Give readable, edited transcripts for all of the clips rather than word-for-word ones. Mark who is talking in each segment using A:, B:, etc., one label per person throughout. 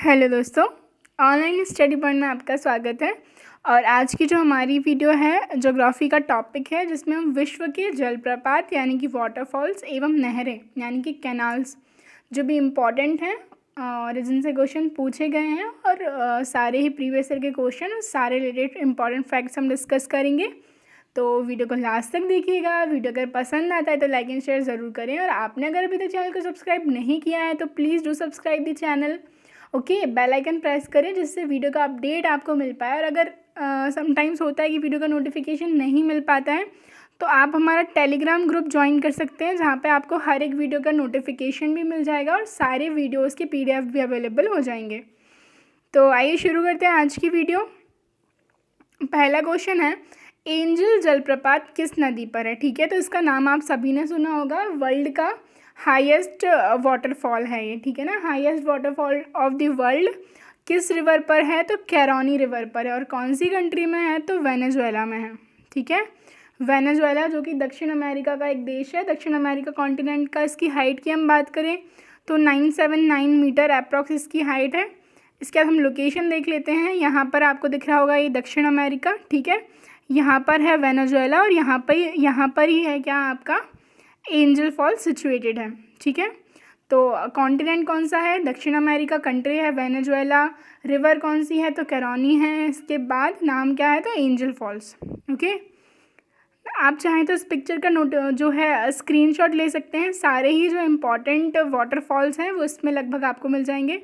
A: Hello दोस्तों, online study point में आपका स्वागत है। और आज की जो हमारी वीडियो है ज्योग्राफी का टॉपिक है, जिसमें हम विश्व के जलप्रपात यानी कि वाटरफॉल्स एवं नहरें यानी कि कैनाल्स जो भी इम्पॉर्टेंट हैं और जिनसे क्वेश्चन पूछे गए हैं और सारे ही प्रीवियस ईयर के क्वेश्चन सारे रिलेटेड इम्पॉर्टेंट फैक्ट्स हम डिस्कस करेंगे। तो वीडियो को लास्ट तक देखिएगा। वीडियो अगर पसंद आता है तो लाइक एंड शेयर ज़रूर करें, और आपने अगर अभी तक चैनल को सब्सक्राइब नहीं किया है तो please do subscribe the channel. Okay, bell icon press करें जिससे वीडियो का अपडेट आपको मिल पाए। और अगर समटाइम्स होता है कि वीडियो का नोटिफिकेशन नहीं मिल पाता है तो आप हमारा टेलीग्राम ग्रुप ज्वाइन कर सकते हैं, जहाँ पे आपको हर एक वीडियो का नोटिफिकेशन भी मिल जाएगा और सारे वीडियोस के PDF भी अवेलेबल हो जाएंगे। तो आइए शुरू करते हैं आज की वीडियो। पहला क्वेश्चन है, एंजल जलप्रपात किस नदी पर है? ठीक है, तो इसका नाम आप सभी ने सुना होगा। वर्ल्ड का हाईएस्ट वाटरफॉल है ये, ठीक है ना। Highest waterfall of the world किस रिवर पर है? तो कैरोनी रिवर पर है। और कौन सी कंट्री में है? तो वेनेजुएला में है। ठीक है, वेनेजुएला जो कि दक्षिण अमेरिका का एक देश है। दक्षिण अमेरिका कॉन्टिनेंट का इसकी हाइट की हम बात करें तो 979 मीटर अप्रॉक्स इसकी हाइट है। इसके बाद हम लोकेशन देख लेते हैं। यहाँ पर आपको दिख रहा होगा ये दक्षिण अमेरिका, ठीक है। यहाँ पर है वेनेजुएला और यहाँ पर ही है क्या आपका एंजल फॉल सिचुएटेड है, ठीक है। तो कॉन्टिनेंट कौन सा है? दक्षिण अमेरिका। कंट्री है वेनेजुएला। रिवर कौन सी है? तो कैरोनी है। इसके बाद नाम क्या है? तो एंजल फॉल्स। ओके, आप चाहें तो इस पिक्चर का नोट जो है स्क्रीनशॉट ले सकते हैं। सारे ही जो इम्पॉर्टेंट वाटरफॉल्स हैं वो इसमें लगभग आपको मिल जाएंगे।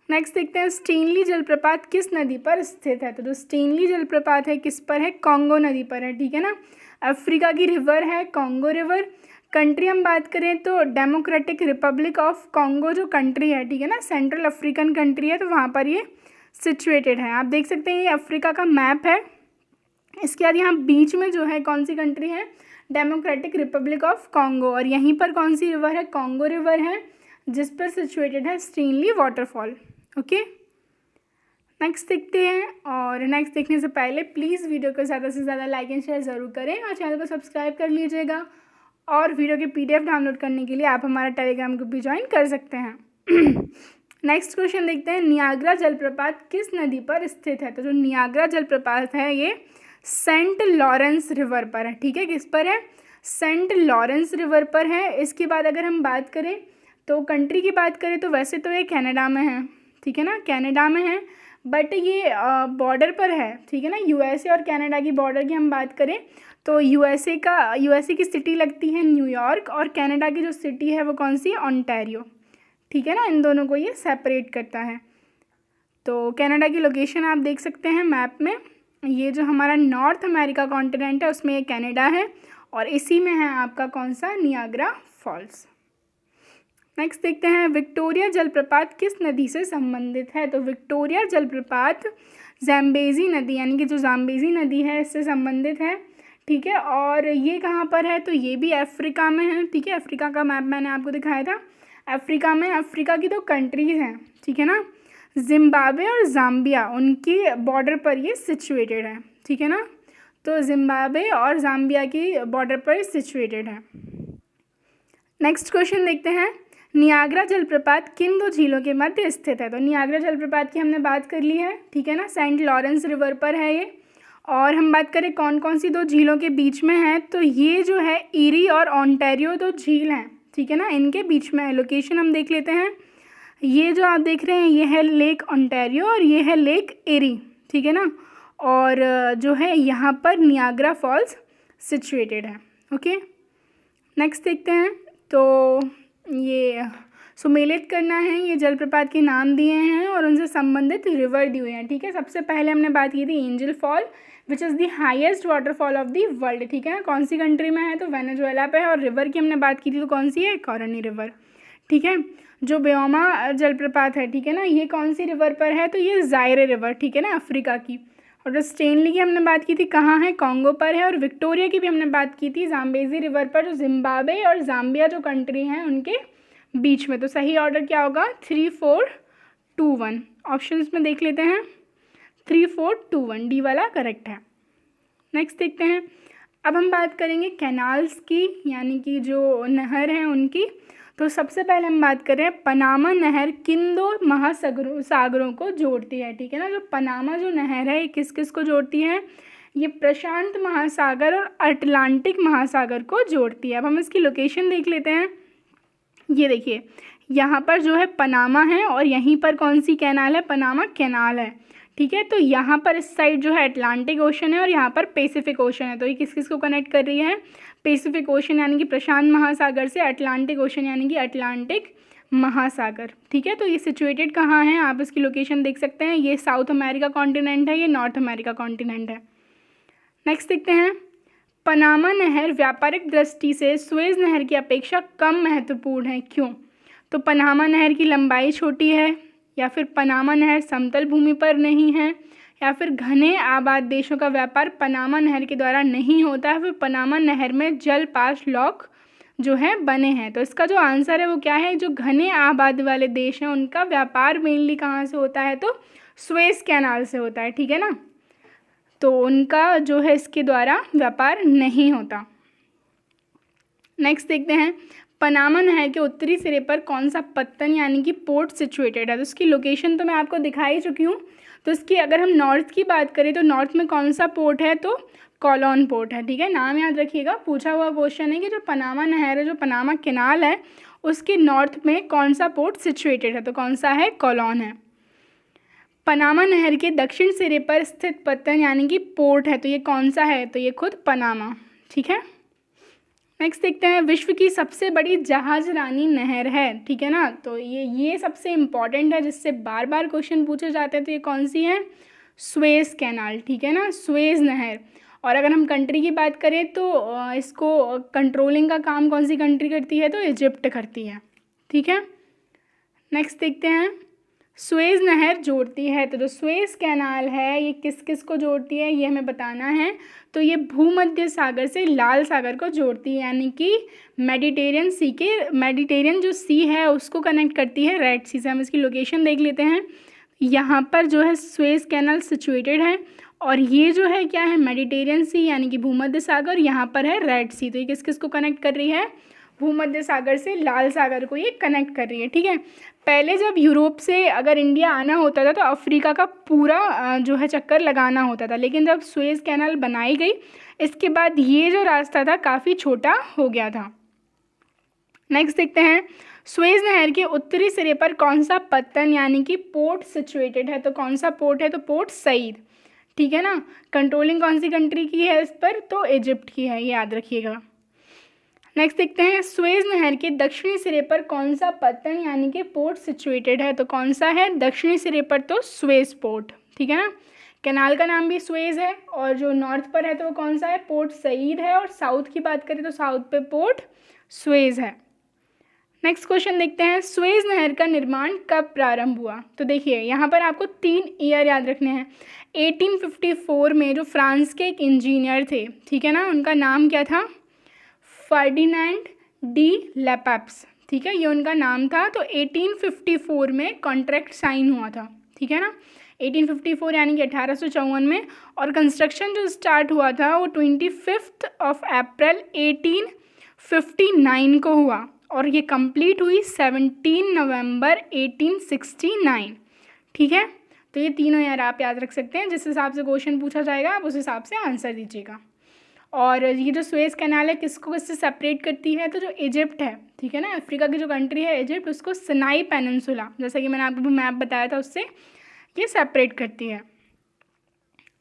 A: नेक्स्ट देखते हैं, स्टेनली जलप्रपात किस नदी पर स्थित है? तो जो स्टेनली जलप्रपात है किस पर है? कॉन्गो नदी पर है, ठीक है ना। अफ्रीका की रिवर है कॉन्गो रिवर। कंट्री हम बात करें तो डेमोक्रेटिक रिपब्लिक ऑफ कॉन्गो जो कंट्री है, ठीक है ना, सेंट्रल अफ्रीकन कंट्री है, तो वहाँ पर ये सिचुएटेड है। आप देख सकते हैं ये अफ्रीका का मैप है। इसके बाद यहाँ बीच में जो है कौन सी कंट्री है? Democratic Republic of Congo. और यहीं पर कौन सी रिवर है? कॉन्गो रिवर है, जिस पर सिचुएटेड है स्टेनली वाटरफॉल। ओके, नेक्स्ट देखते हैं। और नेक्स्ट देखने से पहले प्लीज़ वीडियो को ज़्यादा से ज़्यादा लाइक एंड शेयर ज़रूर करें और चैनल को सब्सक्राइब कर लीजिएगा। और वीडियो के PDF डाउनलोड करने के लिए आप हमारा टेलीग्राम ग्रुप भी ज्वाइन कर सकते हैं। नेक्स्ट क्वेश्चन देखते हैं, नियाग्रा जलप्रपात किस नदी पर स्थित है? तो जो नियाग्रा जलप्रपात है ये सेंट लॉरेंस रिवर पर है, ठीक है। किस पर है? सेंट लॉरेंस रिवर पर है। इसके बाद अगर हम बात करें तो कंट्री की बात करें तो वैसे तो ये कनाडा में है, ठीक है ना, कनाडा में है, बट ये बॉर्डर पर है, ठीक है ना। USA और कनाडा की बॉर्डर की हम बात करें तो USA की सिटी लगती है न्यूयॉर्क, और कनाडा की जो सिटी है वो कौन सी है? ओंटारियो, ठीक है ना। इन दोनों को ये सेपरेट करता है। तो कनाडा की लोकेशन आप देख सकते हैं मैप में। ये जो हमारा नॉर्थ अमेरिका कॉन्टिनेंट है उसमें ये कनाडा है, और इसी में है आपका कौन सा? Niagara Falls. नेक्स्ट देखते हैं, विक्टोरिया जलप्रपात किस नदी से संबंधित है? तो विक्टोरिया जलप्रपात ज़ाम्बेज़ी नदी यानी कि जो ज़ाम्बेज़ी नदी है इससे संबंधित है, ठीक है। और ये कहाँ पर है? तो ये भी अफ्रीका में है, ठीक है। अफ्रीका का मैप मैंने आपको दिखाया था। अफ्रीका में अफ्रीका की दो कंट्रीज़ हैं, ठीक है ना, जिम्बाब्वे और ज़ाम्बिया, उनकी बॉर्डर पर ये सिचुएटेड है, ठीक है ना। तो जिम्बाब्वे और ज़ाम्बिया की बॉर्डर पर सिचुएटेड है। नेक्स्ट क्वेश्चन देखते हैं, नियाग्रा जलप्रपात किन दो झीलों के मध्य स्थित है? तो नियाग्रा जलप्रपात की हमने बात कर ली है, ठीक है ना। सेंट लॉरेंस रिवर पर है ये। और हम बात करें कौन कौन सी दो झीलों के बीच में है, तो ये जो है ईरी और ओंटारियो दो झील हैं, ठीक है ना, इनके बीच में है। लोकेशन हम देख लेते हैं। ये जो आप देख रहे हैं ये है लेक ओंटारियो और ये है लेक एरी, ठीक है ना। और जो है यहाँ पर नियाग्रा फॉल्स सिचुएटेड है। ओके, नेक्स्ट देखते हैं। तो ये सुमेलित करना है, ये जलप्रपात के नाम दिए हैं और उनसे संबंधित रिवर दिए हैं, ठीक है। सबसे पहले हमने बात की थी angel fall which is the highest waterfall of the world, ठीक है। कौन सी कंट्री में है? तो वेनेजुएला पे है। और रिवर की हमने बात की थी तो कौन सी है? कैरोनी रिवर, ठीक है। जो ब्योमा जलप्रपात है, ठीक है ना, ये कौन सी रिवर पर है? तो ये ज़ायरे रिवर, ठीक है ना, अफ्रीका की। और जो स्टेनली की हमने बात की थी कहाँ है? कॉन्गो पर है। और विक्टोरिया की भी हमने बात की थी ज़ाम्बेज़ी रिवर पर, जो जिम्बाब्वे और ज़ाम्बिया जो कंट्री हैं उनके बीच में। तो सही ऑर्डर क्या होगा? 3, 4, 2, 1। ऑप्शंस में देख लेते हैं। 3, 4, 2, 1 डी वाला करेक्ट है। नेक्स्ट देखते हैं, अब हम बात करेंगे कैनाल्स की, यानी कि जो नहर हैं उनकी। तो सबसे पहले हम बात करें पनामा नहर किन दो सागरों को जोड़ती है, ठीक है ना। जो पनामा जो नहर है ये किस किस को जोड़ती है, ये प्रशांत महासागर और अटलांटिक महासागर को जोड़ती है। अब हम इसकी लोकेशन देख लेते हैं। ये देखिए यहाँ पर जो है पनामा है और यहीं पर कौन सी कैनाल है, पनामा कैनाल है, ठीक है। तो यहाँ पर इस साइड जो है अटलांटिक ओशन है और यहाँ पर पैसिफिक ओशन है। तो ये किस किस को कनेक्ट कर रही है, पैसिफिक ओशन यानी कि प्रशांत महासागर से अटलांटिक ओशन यानी कि अटलांटिक महासागर, ठीक है। तो ये सिचुएटेड कहाँ है, आप इसकी लोकेशन देख सकते हैं। ये साउथ अमेरिका कॉन्टिनेंट है, ये नॉर्थ अमेरिका कॉन्टिनेंट है। नेक्स्ट देखते हैं, पनामा नहर व्यापारिक दृष्टि से सुएज नहर की अपेक्षा कम महत्वपूर्ण है, क्यों। तो पनामा नहर की लंबाई छोटी है, या फिर पनामा नहर समतल भूमि पर नहीं है, या फिर घने आबाद देशों का व्यापार पनामा नहर के द्वारा नहीं होता है, फिर पनामा नहर में जल पास लॉक जो है बने हैं। तो इसका जो आंसर है वो क्या है, जो घने आबादी वाले देश हैं उनका व्यापार मेनली कहाँ से होता है, तो सुएज कैनाल से होता है, ठीक है ना। तो उनका जो है इसके द्वारा व्यापार नहीं होता। नेक्स्ट देखते हैं, पनामा नहर के उत्तरी सिरे पर कौन सा पत्तन यानी कि पोर्ट सिचुएटेड है। तो उसकी लोकेशन तो मैं आपको दिखा ही चुकी हूँ। तो इसकी अगर हम नॉर्थ की बात करें तो नॉर्थ में कौन सा पोर्ट है, तो कोलोन पोर्ट है, ठीक है। नाम याद रखिएगा, पूछा हुआ क्वेश्चन है कि जो पनामा नहर है, जो पनामा कैनाल है, उसके नॉर्थ में कौन सा पोर्ट सिचुएटेड है, तो कौन सा है, कोलोन है। पनामा नहर के दक्षिण सिरे पर स्थित पत्तन यानी कि पोर्ट है, तो ये कौन सा है, तो ये खुद पनामा, ठीक है। नेक्स्ट देखते हैं, विश्व की सबसे बड़ी जहाज रानी नहर है, ठीक है ना। तो ये सबसे इम्पॉर्टेंट है, जिससे बार बार क्वेश्चन पूछे जाते हैं। तो ये कौन सी है, सुएज कैनाल, ठीक है ना, सुएज नहर। और अगर हम कंट्री की बात करें तो इसको कंट्रोलिंग का काम कौन सी कंट्री करती है, तो इजिप्ट करती है, ठीक है। नेक्स्ट देखते हैं, सुएज नहर जोड़ती है, तो जो सुएज कैनाल है ये किस किस को जोड़ती है, ये हमें बताना है। तो ये भूमध्य सागर से लाल सागर को जोड़ती है, यानी कि मेडिटेरियन जो सी है उसको कनेक्ट करती है रेड सी से। हम इसकी लोकेशन देख लेते हैं। यहाँ पर जो है सुएज कैनाल सिचुएटेड है और ये जो है क्या है, मेडिटेरियन सी यानी कि भूमध्य सागर, यहाँ पर है रेड सी। तो ये किस किस को कनेक्ट कर रही है, भूमध्य सागर से लाल सागर को ये कनेक्ट कर रही है, ठीक है। पहले जब यूरोप से अगर इंडिया आना होता था तो अफ्रीका का पूरा जो है चक्कर लगाना होता था, लेकिन जब सुएज कैनाल बनाई गई इसके बाद ये जो रास्ता था काफ़ी छोटा हो गया था। नेक्स्ट देखते हैं, सुएज नहर के उत्तरी सिरे पर कौन सा पत्तन यानी कि पोर्ट सिचुएटेड है, तो कौन सा पोर्ट है, तो पोर्ट सईद, ठीक है ना। कंट्रोलिंग कौन सी कंट्री की है इस पर, तो इजिप्ट की है, ये याद रखिएगा। नेक्स्ट देखते हैं, सुएज नहर के दक्षिणी सिरे पर कौन सा पत्तन यानी कि पोर्ट सिचुएटेड है, तो कौन सा है, दक्षिणी सिरे पर तो सुएज पोर्ट, ठीक है ना। कैनाल का नाम भी सुएज है और जो नॉर्थ पर है तो वो कौन सा है, पोर्ट सईद है। और साउथ की बात करें तो साउथ पे पोर्ट सुएज है। नेक्स्ट क्वेश्चन देखते हैं, सुएज नहर का निर्माण कब प्रारंभ हुआ। तो देखिए यहाँ पर आपको 3 ईयर याद रखने हैं। 1854 में जो फ्रांस के एक इंजीनियर थे, ठीक है ना, उनका नाम क्या था, फर्डिनेंड डी लेपेप्स, ठीक है, ये उनका नाम था। तो 1854 में कॉन्ट्रैक्ट साइन हुआ था, ठीक है ना, 1854 यानी कि 1854 में। और कंस्ट्रक्शन जो स्टार्ट हुआ था वो 25 अप्रैल 1859 को हुआ और ये कंप्लीट हुई 17 नवंबर 1869, ठीक है। तो ये तीनों यार आप याद रख सकते हैं, जिस हिसाब से क्वेश्चन पूछा जाएगा आप उस हिसाब से आंसर दीजिएगा। और ये जो सुएज कैनाल है किसको किससे सेपरेट करती है, तो जो इजिप्ट है, ठीक है ना, अफ्रीका की जो कंट्री है इजिप्ट, उसको सिनाई पेनिनसुला, जैसा कि मैंने आपको मैप बताया था, उससे ये सेपरेट करती है।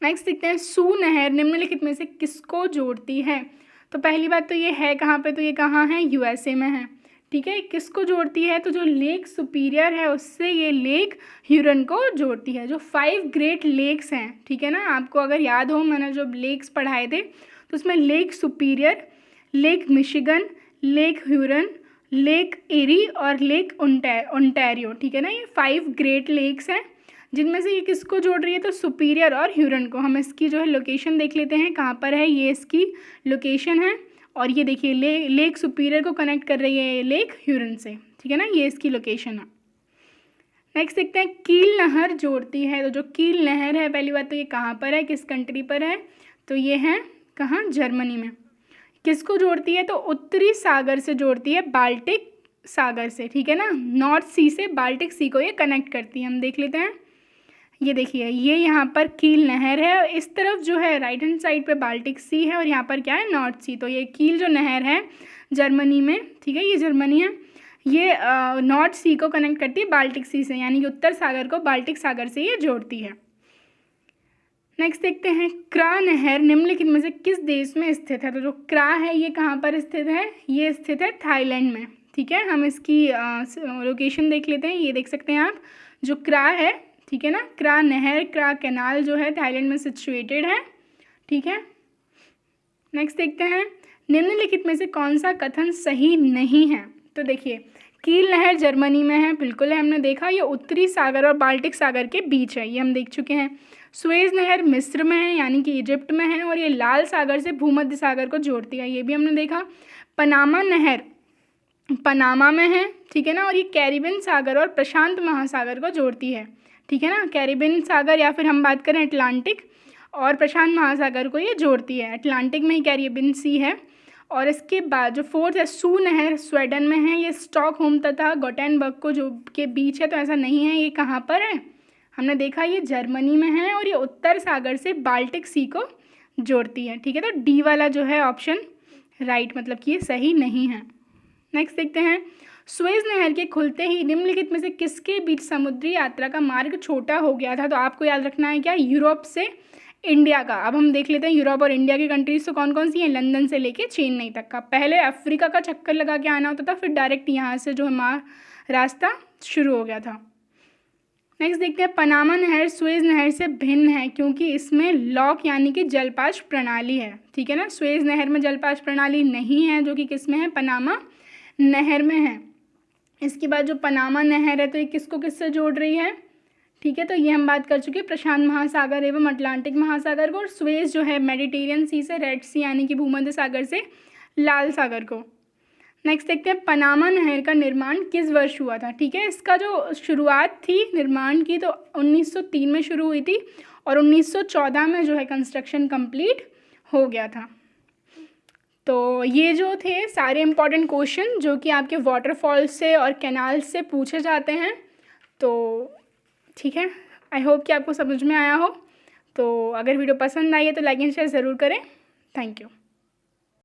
A: नेक्स्ट देखते हैं, सू नहर निम्नलिखित में से किसको जोड़ती है। तो पहली बात तो ये है कहाँ पे, तो ये कहाँ है, यूएसए में है, ठीक है। किसको जोड़ती है, तो जो लेक सुपीरियर है उससे ये लेक ह्यूरन को जोड़ती है। जो 5 ग्रेट लेक्स हैं, ठीक है ना, आपको अगर याद हो मैंने जो लेक्स पढ़ाए थे तो उसमें lake Superior, lake Michigan, lake Huron, lake Erie और लेक ओंटारियो, ठीक है ना, ये 5 ग्रेट लेक्स हैं जिनमें से ये किसको जोड़ रही है, तो सुपीरियर और ह्यूरन को। हम इसकी जो है लोकेशन देख लेते हैं, कहाँ पर है, ये इसकी लोकेशन है। और ये देखिए लेक सुपीरियर को कनेक्ट कर रही है ये लेक ह्यूरन से, ठीक है ना, ये इसकी लोकेशन है। नेक्स्ट देखते हैं, कील नहर जोड़ती है। तो जो कील नहर है पहली बात तो ये कहाँ पर है, किस कंट्री पर है, तो ये है कहाँ, जर्मनी में। किसको जोड़ती है, तो उत्तरी सागर से जोड़ती है बाल्टिक सागर से, ठीक है ना। नॉर्थ सी से बाल्टिक सी को ये कनेक्ट करती है। हम देख लेते हैं, ये देखिए ये यहाँ पर कील नहर है और इस तरफ जो है राइट हैंड साइड पे बाल्टिक सी है और यहाँ पर क्या है, नॉर्थ सी। तो ये कील जो नहर है जर्मनी में, ठीक है, ये जर्मनी है, ये नॉर्थ सी को कनेक्ट करती है बाल्टिक सी से, यानी कि उत्तर सागर को बाल्टिक सागर से ये जोड़ती है। नेक्स्ट देखते हैं, क्रा नहर निम्नलिखित में से किस देश में स्थित है। तो जो क्रा है ये कहाँ पर स्थित है, ये स्थित है थाईलैंड में, ठीक है। हम इसकी लोकेशन देख लेते हैं, ये देख सकते हैं आप, जो क्रा है, ठीक है ना, क्रा नहर, क्रा कैनाल जो है थाईलैंड में सिचुएटेड है, ठीक है। नेक्स्ट देखते हैं, निम्नलिखित में से कौन सा कथन सही नहीं है। तो देखिए कील नहर जर्मनी में है, बिल्कुल है, हमने देखा, ये उत्तरी सागर और बाल्टिक सागर के बीच है, ये हम देख चुके हैं। सुएज नहर मिस्र में है, यानी कि इजिप्ट में है, और ये लाल सागर से भूमध्य सागर को जोड़ती है, ये भी हमने देखा। पनामा नहर पनामा में है, ठीक है ना, और ये कैरिबियन सागर और प्रशांत महासागर को जोड़ती है, ठीक है ना। कैरिबियन सागर या फिर हम बात करें अटलांटिक और प्रशांत महासागर को ये जोड़ती है। अटलांटिक में ही कैरिबियन सी है। और इसके बाद जो फोर्थ है, सू नहर स्वीडन में है, ये स्टॉकहोम तथा गोटेनबर्ग को जो के बीच है, तो ऐसा नहीं है, ये कहाँ पर है, हमने देखा ये जर्मनी में है और ये उत्तर सागर से बाल्टिक सी को जोड़ती है, ठीक है। तो डी वाला जो है ऑप्शन राइट, मतलब कि ये सही नहीं है। नेक्स्ट देखते हैं, सुएज नहर के खुलते ही निम्नलिखित में से किसके बीच समुद्री यात्रा का मार्ग छोटा हो गया था। तो आपको याद रखना है क्या, यूरोप से इंडिया का। अब हम देख लेते हैं यूरोप और इंडिया की कंट्रीज तो कौन कौन सी हैं, लंदन से लेके चेन्नई तक का। पहले अफ्रीका का चक्कर लगा के आना होता था, फिर डायरेक्ट यहाँ से जो हमारा रास्ता शुरू हो गया था। नेक्स्ट देखते हैं, पनामा नहर सुएज नहर से भिन्न है क्योंकि इसमें लॉक यानी कि जलपाश प्रणाली है, ठीक है ना। सुएज नहर में जलपाश प्रणाली नहीं है, जो कि किस में है, पनामा नहर में है। इसके बाद जो पनामा नहर है तो ये किसको किससे जोड़ रही है, ठीक है। तो ये हम बात कर चुके हैं प्रशांत महासागर एवं अटलांटिक महासागर को, और सुएज जो है मेडिटेरियन सी से रेड सी यानी कि भूमध्य सागर से लाल सागर को। नेक्स्ट देखते हैं, पनामा नहर का निर्माण किस वर्ष हुआ था, ठीक है। इसका जो शुरुआत थी निर्माण की तो 1903 में शुरू हुई थी और 1914 में जो है कंस्ट्रक्शन कंप्लीट हो गया था। तो ये जो थे सारे इंपॉर्टेंट क्वेश्चन जो कि आपके वाटरफॉल से और कैनाल से पूछे जाते हैं। तो ठीक है, आई होप कि आपको समझ में आया हो। तो अगर वीडियो पसंद आई है तो लाइक एंड शेयर ज़रूर करें। Thank you.